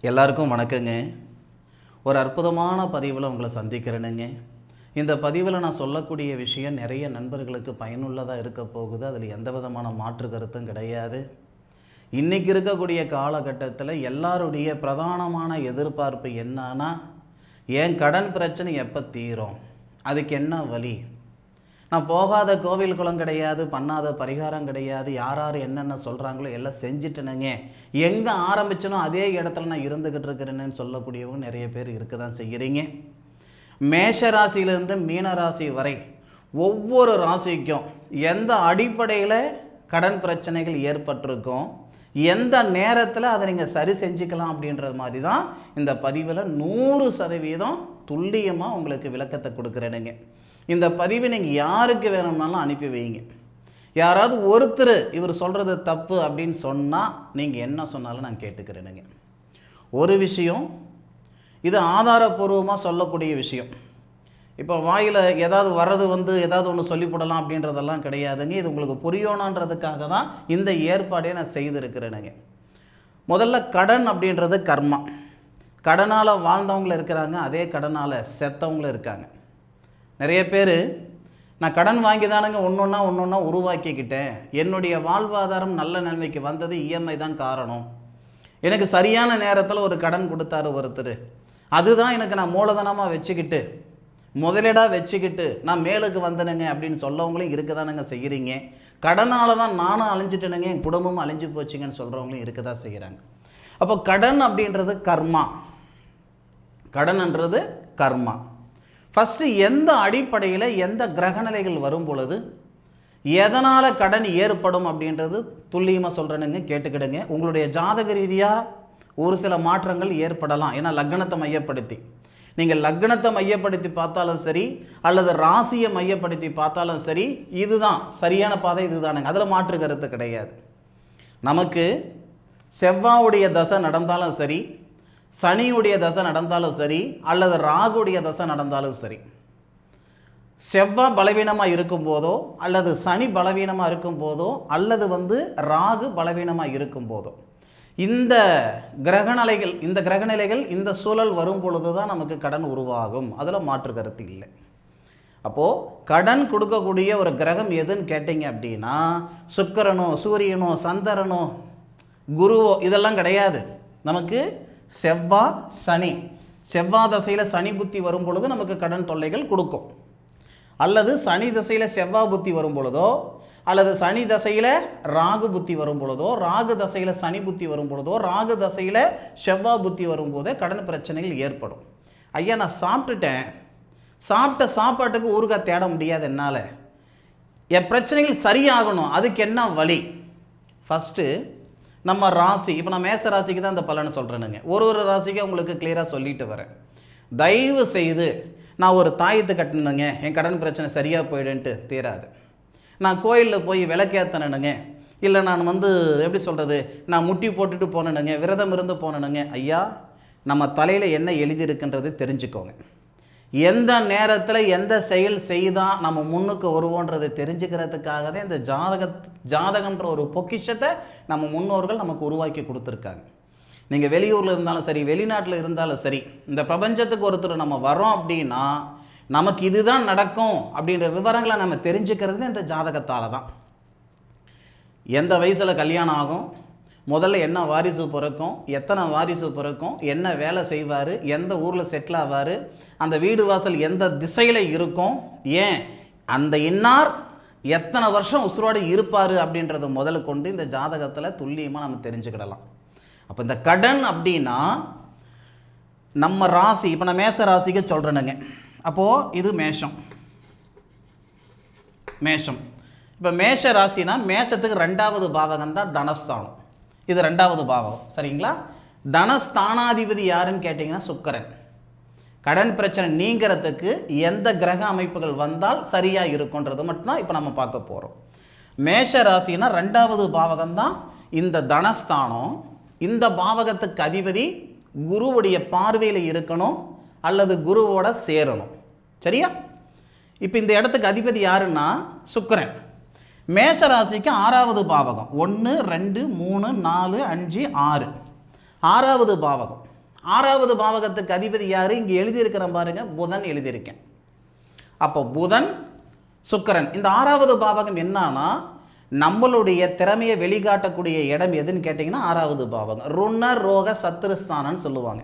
எல்லாருக்கும் வணக்கங்க. ஒரு அற்புதமான பதிவில் உங்களை சந்திக்கிறேனுங்க. இந்த பதிவில் நான் சொல்லக்கூடிய விஷயம் நிறைய நண்பர்களுக்கு பயனுள்ளதாக இருக்க போகுது. அதில் எந்த விதமான மாற்று கருத்தும் கிடையாது. இன்றைக்கி இருக்கக்கூடிய காலகட்டத்தில் எல்லாருடைய பிரதானமான எதிர்பார்ப்பு என்னன்னா, என் கடன் பிரச்சனை எப்போ தீரும், அதுக்கு என்ன வழி, நான் போகாத கோவில் குளம் கிடையாது, பண்ணாத பரிகாரம் கிடையாது, யார் என்னென்ன சொல்கிறாங்களோ எல்லாம் செஞ்சுட்டேனுங்க, எங்கே ஆரம்பிச்சனோ அதே இடத்துல நான் இருந்துக்கிட்டு இருக்கிறேன்னு சொல்லக்கூடியவங்க நிறைய பேர் இருக்க தான் செய்கிறீங்க. மேஷ ராசியிலேருந்து மீன ராசி வரை ஒவ்வொரு ராசிக்கும் எந்த அடிப்படையில் கடன் பிரச்சனைகள் ஏற்பட்டிருக்கும், எந்த நேரத்தில் அதை நீங்கள் சரி செஞ்சுக்கலாம் அப்படின்றது மாதிரி தான் இந்த பதிவில் 100% துல்லியமாக உங்களுக்கு விளக்கத்தை கொடுக்குறேனுங்க. இந்த பதிவை நீங்கள் யாருக்கு வேணும்னாலும் அனுப்பி வைங்க. யாராவது ஒருத்தர் இவர் சொல்கிறது தப்பு அப்படின்னு சொன்னால் நீங்கள் என்ன சொன்னாலும் நான் கேட்டுக்கிறேனுங்க. ஒரு விஷயம், இது ஆதாரபூர்வமாக சொல்லக்கூடிய விஷயம். இப்போ வாயில் ஏதாவது வர்றது ஏதாவது ஒன்று சொல்லிவிடலாம் அப்படின்றதெல்லாம் கிடையாதுங்க. இது உங்களுக்கு புரியணுன்றதுக்காக தான் இந்த ஏற்பாடையை நான் செய்திருக்கிறேனுங்க. முதல்ல கடன் அப்படின்றது கர்மா. கடனால் வாழ்ந்தவங்களும் இருக்கிறாங்க, அதே கடனால் செத்தவங்களும் இருக்காங்க. நிறைய பேர் நான் கடன் வாங்கி தானுங்க ஒன்றொன்னா உருவாக்கிக்கிட்டேன், என்னுடைய வாழ்வாதாரம் நல்ல நிலைமைக்கு வந்தது இஎம்ஐ தான் காரணம், எனக்கு சரியான நேரத்தில் ஒரு கடன் கொடுத்தாரு ஒருத்தர், அதுதான் எனக்கு நான் மூலதனமாக வச்சுக்கிட்டு முதலீடாக வச்சுக்கிட்டு நான் மேலுக்கு வந்தனுங்க அப்படின்னு சொல்லவங்களும் இருக்க தானுங்க செய்கிறீங்க. கடனால் தான் நானும் அழிஞ்சிட்டேனுங்க, என் குடும்பமும் அழிஞ்சு போச்சுங்கன்னு சொல்கிறவங்களும் இருக்க தான் செய்கிறாங்க. அப்போ கடன் அப்படின்றது கர்மா. கடன்ன்றது கர்மா. ஃபஸ்ட்டு எந்த அடிப்படையில் எந்த கிரகநிலைகள் வரும் பொழுது எதனால் கடன் ஏற்படும் அப்படின்றது துல்லியமாக சொல்கிறேனுங்க, கேட்டுக்கிடுங்க. உங்களுடைய ஜாதக ரீதியாக ஒரு சில மாற்றங்கள் ஏற்படலாம். ஏன்னா லக்னத்தை மையப்படுத்தி, நீங்கள் லக்னத்தை மையப்படுத்தி பார்த்தாலும் சரி, அல்லது ராசியை மையப்படுத்தி பார்த்தாலும் சரி, இதுதான் சரியான பாதை, இதுதானுங்க, அதில் மாற்று கருத்து கிடையாது. நமக்கு செவ்வாயுடைய தசை நடந்தாலும் சரி, சனியுடைய தசை நடந்தாலும் சரி, அல்லது ராகுடைய தசை நடந்தாலும் சரி, செவ்வாய் பலவீனமாக இருக்கும் போதோ, அல்லது சனி பலவீனமாக இருக்கும் போதோ, அல்லது ராகு பலவீனமாக இருக்கும் போதோ, இந்த கிரகநிலைகள் இந்த சூழல் வரும் பொழுது தான் நமக்கு கடன் உருவாகும். அதில் மாற்று கருத்து இல்லை. அப்போது கடன் கொடுக்கக்கூடிய ஒரு கிரகம் எதுன்னு கேட்டிங்க அப்படின்னா, சுக்கிரனோ சூரியனோ சந்திரனோ குருவோ இதெல்லாம் கிடையாது. நமக்கு செவ்வாய் சனி, செவ்வாய் தசையில் சனி புத்தி வரும் பொழுது நமக்கு கடன் தொல்லைகள் கொடுக்கும், அல்லது சனி தசையில் செவ்வாய் புத்தி வரும் பொழுதோ, அல்லது சனி தசையில் ராகு புத்தி வரும் பொழுதோ, ராகு தசையில் சனி புத்தி வரும் பொழுதோ, ராகு தசையில் செவ்வாய் புத்தி வரும்போதே கடன் பிரச்சனைகள் ஏற்படும். ஐயா நான் சாப்பிட்டுட்டேன், சாப்பிட்ட சாப்பாட்டுக்கு ஊறுகாய் தேட முடியாது என்னால், என் பிரச்சனைகள் சரியாகணும், அதுக்கு என்ன வழி? ஃபஸ்ட்டு நம்ம ராசி, இப்போ நான் மேச ராசிக்கு தான் இந்த பலனை சொல்கிறேனுங்க. ஒரு ராசிக்கு உங்களுக்கு கிளியராக சொல்லிட்டு வரேன். தயவு செய்து நான் ஒரு தாயத்து கட்டணுங்க, என் கடன் பிரச்சனை சரியாக போயிடுன்ட்டு தீராது. நான் கோயிலில் போய் விளக்கேற்றணுங்க, இல்லை நான் எப்படி சொல்கிறது, நான் முட்டி போட்டுட்டு போனேனுங்க, விரதம் இருந்து போனேனுங்க. ஐயா நம்ம தலையில் என்ன எழுதியிருக்குன்றது தெரிஞ்சுக்கோங்க. எந்த நேரத்தில் எந்த செயல் செய்தால் நம்ம முன்னுக்கு வருவோன்றதை தெரிஞ்சுக்கிறதுக்காக தான் இந்த ஜாதகன்ற ஒரு பொக்கிஷத்தை நம்ம முன்னோர்கள் நமக்கு உருவாக்கி கொடுத்துருக்காங்க. நீங்கள் வெளியூரில் இருந்தாலும் சரி, வெளிநாட்டில் இருந்தாலும் சரி, இந்த பிரபஞ்சத்துக்கு ஒருத்தர் நம்ம வரோம் அப்படின்னா நமக்கு இதுதான் நடக்கும் அப்படின்ற விவரங்களை நம்ம தெரிஞ்சுக்கிறது இந்த ஜாதகத்தால் தான். எந்த வயசில் கல்யாணம் ஆகும், முதல்ல என்ன வாரிசு பிறக்கும், எத்தனை வாரிசு பிறக்கும், என்ன வேலை செய்வார், எந்த ஊரில் செட்டில் ஆவார், அந்த வீடு வாசல் எந்த திசையில் இருக்கும், ஏன் அந்த இன்னார் எத்தனை வருஷம் உசுரோடு இருப்பார் அப்படின்றத முதல்ல கொண்டு இந்த ஜாதகத்தில் துல்லியமாக நம்ம தெரிஞ்சுக்கிடலாம். அப்போ இந்த கடன் அப்படின்னா நம்ம ராசி, இப்போ நான் மேச ராசிக்கு சொல்கிறேனுங்க. அப்போது இது மேஷம். இப்போ மேஷ ராசினா மேஷத்துக்கு 2வது பாவகம் தான் தனஸ்தானம். இது 2வது பாவகம், சரிங்களா? தனஸ்தானாதிபதி யாருன்னு கேட்டிங்கன்னா சுக்கிரன். கடன் பிரச்சனை நீங்கிறதுக்கு எந்த கிரக அமைப்புகள் வந்தால் சரியாக இருக்குன்றது மட்டும்தான் இப்போ நம்ம பார்க்க போகிறோம். மேஷ ராசினா 2வது பாவகம் தான் இந்த தனஸ்தானம். இந்த பாவகத்துக்கு அதிபதி குருவுடைய பார்வையில் இருக்கணும், அல்லது குருவோட சேரணும், சரியா? இப்போ இந்த இடத்துக்கு அதிபதி யாருன்னா சுக்கிரன். மேஷ ராசிக்கு 6வது பாவகம், 1 2 3 4 5 6, 6வது பாவகம். 6வது பாவகத்துக்கு அதிபதி யார்? இங்கே எழுதியிருக்கிறேன் பாருங்க, புதன் எழுதியிருக்கேன். அப்போ புதன் சுக்கிரன் இந்த 6வது பாவகம் என்னன்னா நம்மளுடைய திறமையை வெளிக்காட்டக்கூடிய இடம் எதுன்னு கேட்டிங்கன்னா 6வது பாவகம். ருண ரோக சத்துருஸ்தானம்னு சொல்லுவாங்க.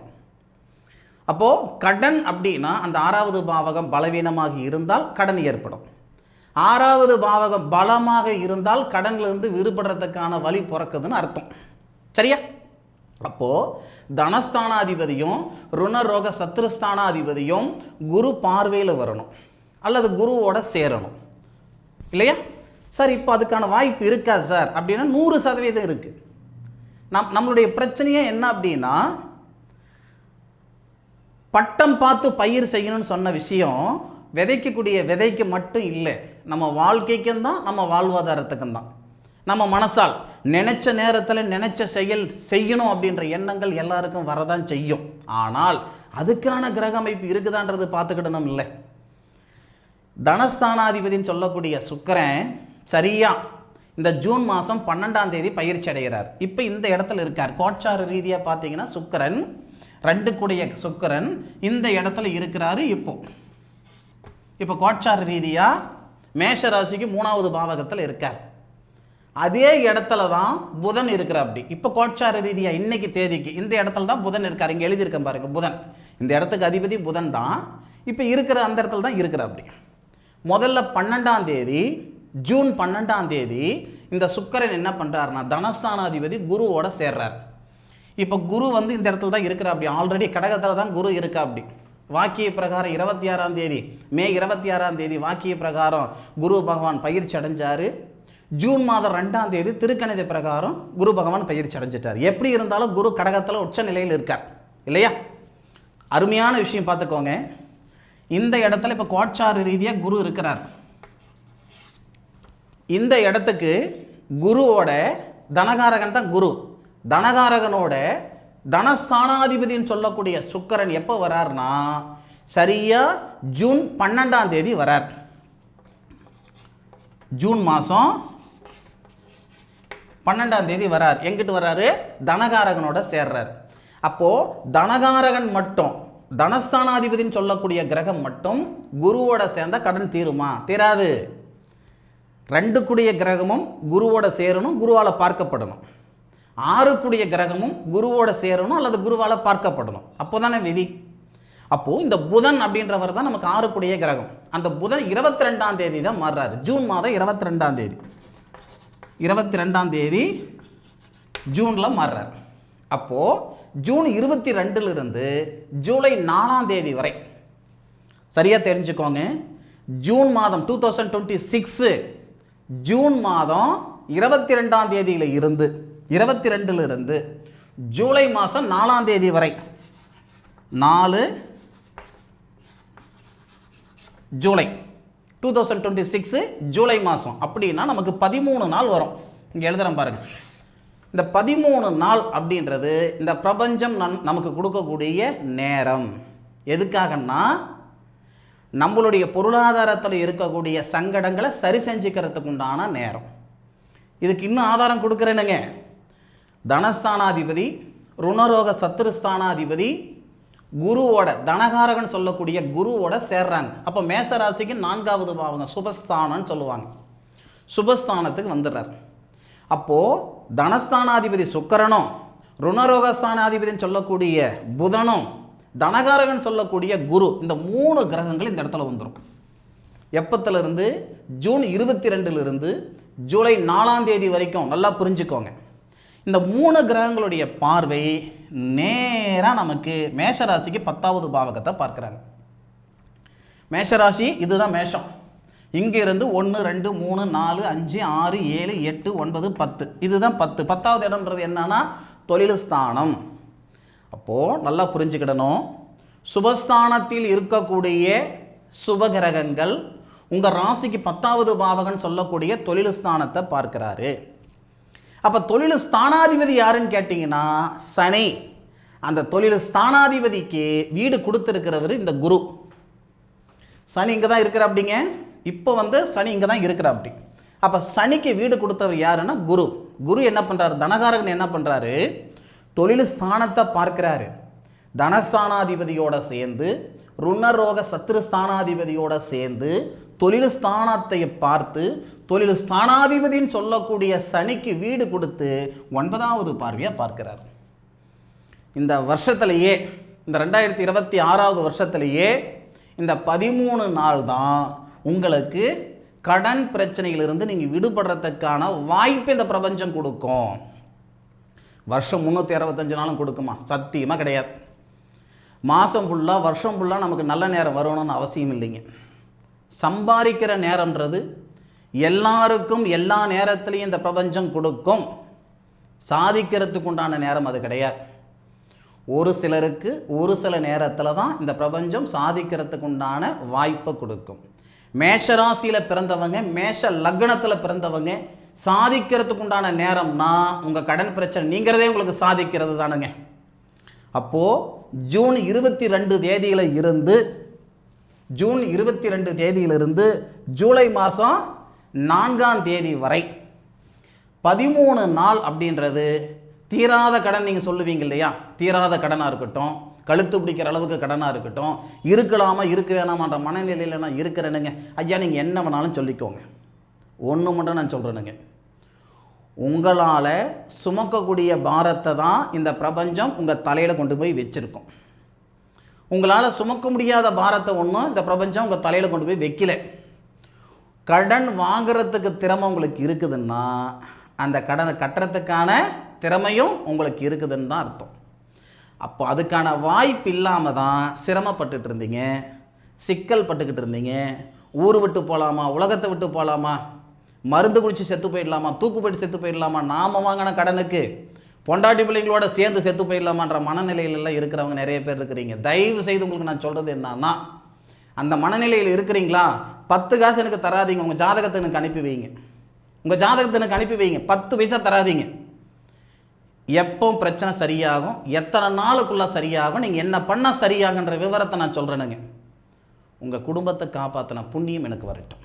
அப்போது கடன் அப்படின்னா அந்த 6வது பாவகம் பலவீனமாக இருந்தால் கடன் ஏற்படும். 6வது பாவகம் பலமாக இருந்தால் கடன்லேருந்து விடுபடுறதுக்கான வழி பிறக்குதுன்னு அர்த்தம். சரியா? அப்போது தனஸ்தானாதிபதியும் ருணரோக சத்ருஸ்தானாதிபதியும் குரு பார்வையில் வரணும் அல்லது குருவோட சேரணும் இல்லையா? சார் இப்போ அதுக்கான வாய்ப்பு இருக்கா சார் அப்படின்னா 100% இருக்குது. நம்மளுடைய பிரச்சனையே என்ன அப்படின்னா பட்டம் பார்த்து பயிர் செய்யணும்னு சொன்ன விஷயம் விதைக்கக்கூடிய விதைக்கு மட்டும் இல்லை, நம்ம வாழ்க்கைக்கும் தான், நம்ம வாழ்வாதாரத்துக்கும் தான். நம்ம மனசால் நினைச்ச நேரத்தில் நினைச்ச செயல் செய்யணும் அப்படின்ற எண்ணங்கள் எல்லாருக்கும் வரதான் செய்யும். ஆனால் அதுக்கான கிரக அமைப்பு இருக்குதான்றது பார்த்துக்கிடணும். இல்லை, தனஸ்தானாதிபதினு சொல்லக்கூடிய சுக்கிரன் சரியா இந்த ஜூன் மாதம் 12ஆம் தேதி பயிற்சி அடைகிறார். இப்போ இந்த இடத்துல இருக்கார். கோட்சார ரீதியாக பார்த்தீங்கன்னா சுக்கிரன் 2 கூடிய சுக்கிரன் இந்த இடத்துல இருக்கிறாரு. இப்போ கோட்சார ரீதியாக மேஷ ராசிக்கு 3வது பாவகத்தில் இருக்கார். அதே இடத்துல தான் புதன் இருக்கிறார். அப்படி இப்போ கோட்சார ரீதியாக இன்னைக்கு தேதிக்கு இந்த இடத்துல தான் புதன் இருக்கார். இங்கே எழுதியிருக்கேன் பாருங்க, புதன் இந்த இடத்துக்கு அதிபதி புதன் தான். இப்போ இருக்கிற அந்த இடத்துல தான் இருக்கிறார். அப்படி முதல்ல 12ஆம் தேதி ஜூன் 12ஆம் தேதி இந்த சுக்கிரன் என்ன பண்ணுறாருன்னா தனஸ்தானாதிபதி குருவோட சேர்றார். இப்போ குரு வந்து இந்த இடத்துல தான் இருக்கிறா. அப்படி ஆல்ரெடி கடகத்தில் தான் குரு இருக்கா. அப்படி வாக்கிய பிரகாரம் 26ஆம் தேதி மே 26ஆம் தேதி வாக்கிய பிரகாரம் குரு பகவான் பயிற்சி அடைஞ்சார். ஜூன் மாதம் 2ஆம் தேதி திருக்கணித பிரகாரம் குரு பகவான் பயிற்சி அடைஞ்சிட்டார். எப்படி இருந்தாலும் குரு கடகத்தில் உச்ச நிலையில் இருக்கார் இல்லையா? அருமையான விஷயம் பார்த்துக்கோங்க. இந்த இடத்துல இப்போ கோட்சார ரீதியாக குரு இருக்கிறார். இந்த இடத்துக்கு குருவோட தனகாரகன் தான் குரு. தனகாரகனோட தனஸ்தானாதிபதினு சொல்லக்கூடிய சுக்கிரன் எப்போ வரார்னா சரியா ஜூன் 12ஆம் தேதி வரார். ஜூன் மாதம் 12ஆம் தேதி வரார். எங்கிட்டு வராரு? தனகாரகனோட சேர்றார். அப்போது தனகாரகன் மட்டும் தனஸ்தானாதிபதினு சொல்லக்கூடிய கிரகம் மட்டும் குருவோட சேர்ந்த கடன் தீருமா? தீராது. 2 கூடிய கிரகமும் குருவோட சேரணும், குருவால் பார்க்கப்படணும். 6 கூடிய கிரகமும் குருவோட சேரணும் அல்லது குருவால் பார்க்கப்படணும். அப்போ தானே விதி. அப்போது இந்த புதன் அப்படின்றவர் தான் நமக்கு 6 கூடிய கிரகம். அந்த புதன் 22ஆம் தேதி தான் மாறுறாரு. ஜூன் மாதம் 22ஆம் தேதி 22ஆம் தேதி ஜூனில் மாறுறாரு. அப்போது ஜூன் 22லிருந்து ஜூலை 4ஆம் தேதி வரை சரியாக தெரிஞ்சுக்கோங்க. ஜூன் மாதம் 2026 ஜூன் மாதம் 22ஆம் தேதியில் இருந்து 22லிருந்து ஜூலை மாதம் 4ஆம் தேதி வரை 4 ஜூலை 2026 ஜூலை மாதம் அப்படின்னா நமக்கு 13 நாள் வரும். இங்கே எழுதுகிறேன் பாருங்கள். இந்த 13 நாள் அப்படின்றது இந்த பிரபஞ்சம் நமக்கு கொடுக்கக்கூடிய நேரம். எதுக்காகன்னா நம்மளுடைய பொருளாதாரத்தில் இருக்கக்கூடிய சங்கடங்களை சரி செஞ்சுக்கிறதுக்கு உண்டான நேரம். இதுக்கு இன்னும் ஆதாரம் கொடுக்குறேனுங்க. தனஸ்தானாதிபதி ருணரோக சத்துருஸ்தானாதிபதி குருவோட தனகாரகன் சொல்லக்கூடிய குருவோட சேர்றாங்க. அப்போ மேசராசிக்கு 4வது பாவகம் சுபஸ்தானம்னு சொல்லுவாங்க. சுபஸ்தானத்துக்கு வந்துடுறார். அப்போது தனஸ்தானாதிபதி சுக்கிரனும் ருணரோகஸ்தானாதிபதினு சொல்லக்கூடிய புதனும் தனகாரகன் சொல்லக்கூடிய குரு இந்த 3 கிரகங்கள் இந்த இடத்துல வந்துடும். எப்பத்திலிருந்து? ஜூன் 22லிருந்து ஜூலை 4ஆம் தேதி வரைக்கும். நல்லா புரிஞ்சுக்கோங்க. இந்த 3 கிரகங்களுடைய பார்வை நேராக நமக்கு மேஷராசிக்கு 10வது பாவகத்தை பார்க்குறாங்க. மேஷராசி இதுதான் மேஷம். இங்கிருந்து 1 2 3 4 5 6 7 8 9 10 இதுதான் 10. 10வது இடம்ன்றது என்னன்னா தொழில் ஸ்தானம். அப்போது நல்லா புரிஞ்சுக்கிடணும். சுபஸ்தானத்தில் இருக்கக்கூடிய சுபகிரகங்கள் உங்கள் ராசிக்கு 10வது பாவகன் சொல்லக்கூடிய தொழில் ஸ்தானத்தை பார்க்கிறாரு. அப்போ தொழில் ஸ்தானாதிபதி யாருன்னு கேட்டிங்கன்னா சனி. அந்த தொழில் ஸ்தானாதிபதிக்கு வீடு கொடுத்துருக்கிறவர் இந்த குரு. சனி இங்கே தான் இருக்கிற அப்படிங்க. இப்போ சனி இங்கே தான் இருக்கிற அப்படி. அப்போ சனிக்கு வீடு கொடுத்தவர் யாருன்னா குரு. குரு என்ன பண்ணுறாரு? தனகாரகன் என்ன பண்ணுறாரு? தொழில் ஸ்தானத்தை பார்க்கிறாரு. தனஸ்தானாதிபதியோட சேர்ந்து ருணரோக சத்ருஸ்தானாதிபதியோட சேர்ந்து தொழில் ஸ்தானத்தை பார்த்து தொழில் ஸ்தானாதிபதின்னு சொல்லக்கூடிய சனிக்கு வீடு கொடுத்து 9வது பார்வையாக பார்க்கிறார். இந்த வருஷத்திலேயே, இந்த 2026வது வருஷத்திலேயே இந்த 13 நாள் தான் உங்களுக்கு கடன் பிரச்சனையிலிருந்து நீங்கள் விடுபடுறதுக்கான வாய்ப்பு இந்த பிரபஞ்சம் கொடுக்கும். வருஷம் 365 நாளும் கொடுக்குமா? சத்தியமாக கிடையாது. மாதம் ஃபுல்லாக வருஷம் ஃபுல்லாக நமக்கு நல்ல நேரம் வரணும்னு அவசியம் இல்லைங்க. சம்பாதிக்கிற நேரம்ன்றது எல்லாருக்கும் எல்லா நேரத்துலையும் இந்த பிரபஞ்சம் கொடுக்கும். சாதிக்கிறதுக்கு உண்டான நேரம் அது கிடையாது. ஒரு சிலருக்கு ஒரு சில நேரத்தில் தான் இந்த பிரபஞ்சம் சாதிக்கிறதுக்கு உண்டான வாய்ப்பை கொடுக்கும். மேஷ ராசியில் பிறந்தவங்க, மேஷ லக்னத்தில் பிறந்தவங்க சாதிக்கிறதுக்கு உண்டான நேரம்னா உங்கள் கடன் பிரச்சனை நீங்கிறதே உங்களுக்கு சாதிக்கிறது தானுங்க. அப்போது ஜூன் 22 தேதியில் இருந்து ஜூலை மாதம் 4ஆம் தேதி வரை 13 நாள் அப்படின்றது தீராத கடன். நீங்கள் சொல்லுவீங்க இல்லையா, தீராத கடனாக இருக்கட்டும், கழுத்து பிடிக்கிற அளவுக்கு கடனாக இருக்கட்டும், இருக்கலாமா இருக்க வேணாமான்ற மனநிலையில் நான் இருக்கிறேனுங்க. ஐயா நீங்கள் என்ன வேணாலும் சொல்லிக்கோங்க, ஒன்று மட்டும் நான் சொல்கிறேனுங்க, உங்களால் சுமக்கக்கூடிய பாரத்தை தான் இந்த பிரபஞ்சம் உங்கள் தலையில் கொண்டு போய் வச்சுருக்கோம். உங்களால் சுமக்க முடியாத பாரத்தை ஒன்றும் இந்த பிரபஞ்சம் உங்கள் தலையில் கொண்டு போய் வைக்கல. கடன் வாங்குறதுக்கு திறமை உங்களுக்கு இருக்குதுன்னா அந்த கடனை கட்டுறதுக்கான திறமையும் உங்களுக்கு இருக்குதுன்னு தான் அர்த்தம். அப்போ அதுக்கான வாய்ப்பு இல்லாமல் தான் சிரமப்பட்டுட்டு இருந்தீங்க, சிக்கல் பட்டுக்கிட்டு இருந்தீங்க. ஊர் விட்டு போகலாமா, உலகத்தை விட்டு போகலாமா, மருந்து குடித்து செத்து போயிடலாமா, தூக்கு போயிட்டு செத்து போயிடலாமா, நாம் வாங்கின கடனுக்கு பொண்டாட்டி பிள்ளைங்களோட சேர்ந்து செத்து போயிடலாமான்ற மனநிலையிலெல்லாம் இருக்கிறவங்க நிறைய பேர் இருக்கிறீங்க. தயவு செய்து உங்களுக்கு நான் சொல்கிறது என்னன்னா, அந்த மனநிலையில் இருக்கிறீங்களா, 10 காசு எனக்கு தராதிங்க, உங்கள் ஜாதகத்தை எனக்கு அனுப்பி வைங்க. உங்கள் ஜாதகத்தை எனக்கு அனுப்பி வைங்க, 10 பைசா தராதிங்க. எப்போ பிரச்சனை சரியாகும், எத்தனை நாளுக்குள்ளே சரியாகும், நீங்கள் என்ன பண்ணால் சரியாகுன்ற விவரத்தை நான் சொல்கிறேனுங்க. உங்கள் குடும்பத்தை காப்பாற்றின புண்ணியம் எனக்கு வரட்டும்.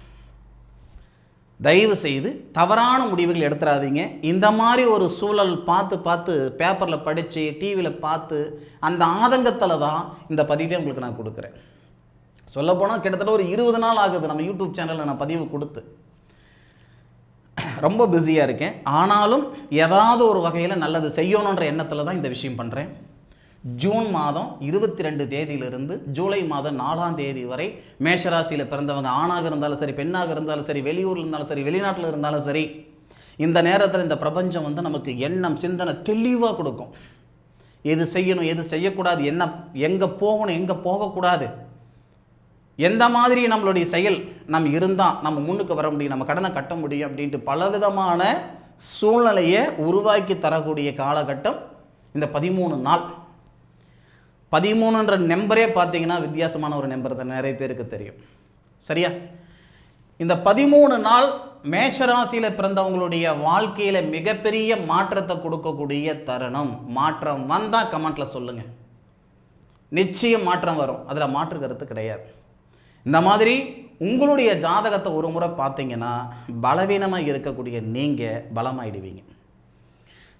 தயவு செய்து தவறான முடிவுகள் எடுத்துடாதீங்க. இந்த மாதிரி ஒரு சூழல் பார்த்து பேப்பரில் படித்து டிவியில் பார்த்து அந்த ஆதங்கத்தில் தான் இந்த பதிவை உங்களுக்கு நான் கொடுக்குறேன். சொல்லப்போனால் கிட்டத்தட்ட ஒரு 20 நாள் ஆகுது நம்ம யூடியூப் சேனலில் நான் பதிவு கொடுத்து. ரொம்ப பிஸியாக இருக்கேன். ஆனாலும் ஏதாவது ஒரு வகையில் நல்லது செய்யணுன்ற எண்ணத்தில் தான் இந்த விஷயம் பண்ணுறேன். ஜூன் மாதம் 22 தேதியிலிருந்து ஜூலை மாதம் 4ஆம் தேதி வரை மேஷராசியில் பிறந்தவங்க ஆணாக இருந்தாலும் சரி, பெண்ணாக இருந்தாலும் சரி, வெளியூரில் இருந்தாலும் சரி, வெளிநாட்டில் இருந்தாலும் சரி, இந்த நேரத்தில் இந்த பிரபஞ்சம் நமக்கு எண்ணம் சிந்தனை தெளிவாக கொடுக்கும். எது செய்யணும், எது செய்யக்கூடாது, என்ன எங்கே போகணும், எங்கே போகக்கூடாது, எந்த மாதிரி நம்மளுடைய செயல் நம்ம இருந்தால் நம்ம முன்னுக்கு வர முடியும், நம்ம கடனை கட்ட முடியும் அப்படின்ட்டு பலவிதமான சூழ்நிலையை உருவாக்கி தரக்கூடிய காலகட்டம் இந்த 13 நாள். 13ன்ற நம்பரே பார்த்தீங்கன்னா வித்தியாசமான ஒரு நம்பர் தான், நிறைய பேருக்கு தெரியும். சரியா? இந்த 13 நாள் மேஷராசியில் பிறந்தவங்களுடைய வாழ்க்கையில் மிகப்பெரிய மாற்றத்தை கொடுக்கக்கூடிய தருணம். மாற்றம் வந்தால் கமெண்ட்டில் சொல்லுங்கள். நிச்சயம் மாற்றம் வரும், அதில் மாற்று கருத்து கிடையாது. இந்த மாதிரி உங்களுடைய ஜாதகத்தை ஒரு முறை பார்த்தீங்கன்னா பலவீனமாக இருக்கக்கூடிய நீங்கள் பலமாயிடுவீங்க.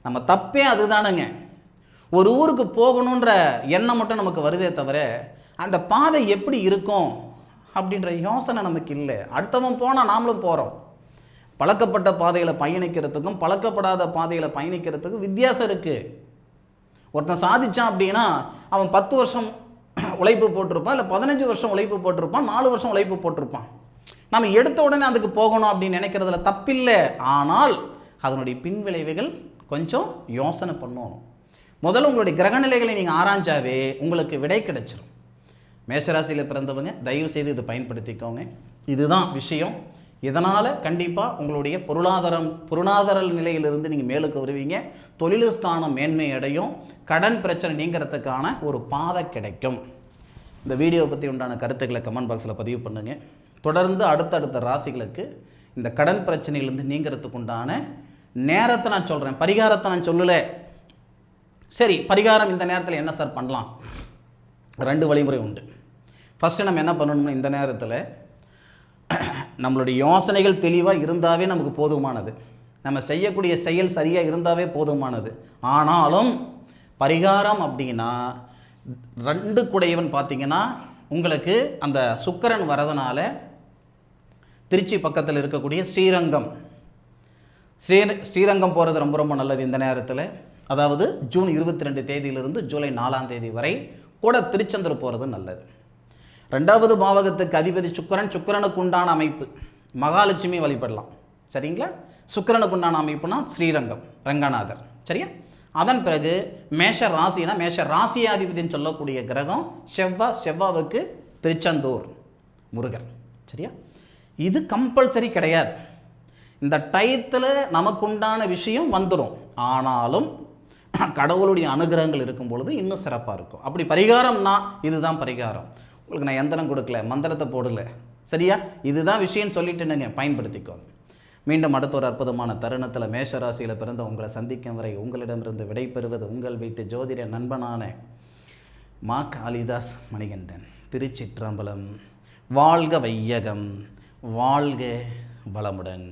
நம்ம தப்பே அதுதானுங்க. ஒரு ஊருக்கு போகணுன்ற எண்ணம் மட்டும் நமக்கு வருதே தவிர அந்த பாதை எப்படி இருக்கும் அப்படின்ற யோசனை நமக்கு இல்லை. அடுத்தவன் போனால் நாமளும் போகிறோம். பழக்கப்பட்ட பாதையில் பயணிக்கிறதுக்கும் பழக்கப்படாத பாதையில் பயணிக்கிறதுக்கும் வித்தியாசம் இருக்குது. ஒருத்தன் சாதித்தான் அப்படின்னா அவன் 10 வருஷம் உழைப்பு போட்டிருப்பான், இல்லை 15 வருஷம் உழைப்பு போட்டிருப்பான், 4 வருஷம் உழைப்பு போட்டிருப்பான். நம்ம எடுத்த உடனே அதுக்கு போகணும் அப்படின்னு நினைக்கிறதுல தப்பில்லை. ஆனால் அதனுடைய பின்விளைவுகள் கொஞ்சம் யோசனை பண்ணணும். முதல்ல உங்களுடைய கிரகநிலைகளை நீங்கள் ஆராய்ஞ்சாவே உங்களுக்கு விடை கிடைச்சிடும். மேஷராசியில் பிறந்தவங்க தயவு செய்து இது பயன்படுத்திக்கோங்க. இதுதான் விஷயம். இதனால் கண்டிப்பாக உங்களுடைய பொருளாதார நிலையிலிருந்து நீங்கள் மேலுக்கு வருவீங்க. தொழில் ஸ்தானம் மேன்மை அடையும். கடன் பிரச்சனை நீங்கிறதுக்கான ஒரு பாதை கிடைக்கும். இந்த வீடியோவை பற்றி உண்டான கருத்துக்களை கமெண்ட் பாக்ஸில் பதிவு பண்ணுங்கள். தொடர்ந்து அடுத்தடுத்த ராசிகளுக்கு இந்த கடன் பிரச்சனையிலேருந்து நீங்கிறதுக்கு உண்டான நேரத்தை நான் சொல்கிறேன், பரிகாரத்தை நான் சொல்லலை. சரி, பரிகாரம் இந்த நேரத்தில் என்ன சார் பண்ணலாம்? 2 வழிமுறை உண்டு. ஃபஸ்ட்டு நம்ம என்ன பண்ணணும்னா, இந்த நேரத்தில் நம்மளுடைய யோசனைகள் தெளிவாக இருந்தாவே நமக்கு போதுமானது. நம்ம செய்யக்கூடிய செயல் சரியாக இருந்தாவே போதுமானது. ஆனாலும் பரிகாரம் அப்படின்னா 2 கூடையவன் பார்த்தீங்கன்னா உங்களுக்கு அந்த சுக்கிரன் வரதுனால திருச்சி பக்கத்தில் இருக்கக்கூடிய ஸ்ரீரங்கம் ஸ்ரீரங்கம் போகிறது ரொம்ப ரொம்ப நல்லது இந்த நேரத்தில். அதாவது ஜூன் 22 தேதியிலிருந்து ஜூலை 4ஆம் தேதி வரை கூட திருச்செந்தூர் போகிறது நல்லது. 2வது பாவகத்துக்கு அதிபதி சுக்கிரன், சுக்கிரனுக்கு உண்டான அமைப்பு மகாலட்சுமி வழிபடலாம். சரிங்களா? சுக்கிரனுக்கு உண்டான அமைப்புனா ஸ்ரீரங்கம் ரங்கநாதர். சரியா? அதன் பிறகு மேஷ ராசினா மேஷ ராசியாதிபதினு சொல்லக்கூடிய கிரகம் செவ்வாவுக்கு திருச்செந்தூர் முருகர். சரியா? இது கம்பல்சரி கிடையாது. இந்த டயத்தில் நமக்குண்டான விஷயம் வந்துடும். ஆனாலும் கடவுளுடைய அனுகிரகங்கள் இருக்கும் பொழுது இன்னும் சிறப்பாக இருக்கும். அப்படி பரிகாரம்னா இதுதான் பரிகாரம். உங்களுக்கு நான் எந்திரம் கொடுக்கல, மந்திரத்தை போடல. சரியா? இதுதான் விஷயம் சொல்லிட்டு நீங்கள் பயன்படுத்திக்கோங்க. மீண்டும் அடுத்த ஒரு அற்புதமான தருணத்தில் மேஷராசியில் பிறந்த உங்களை சந்திக்கும் வரை உங்களிடமிருந்து விடைபெறுவது உங்கள் வீட்டு ஜோதிட நண்பனான மா காளிதாஸ் மணிகண்டன். திருச்சிற்றம்பலம். வாழ்க வையகம், வாழ்க வளமுடன்.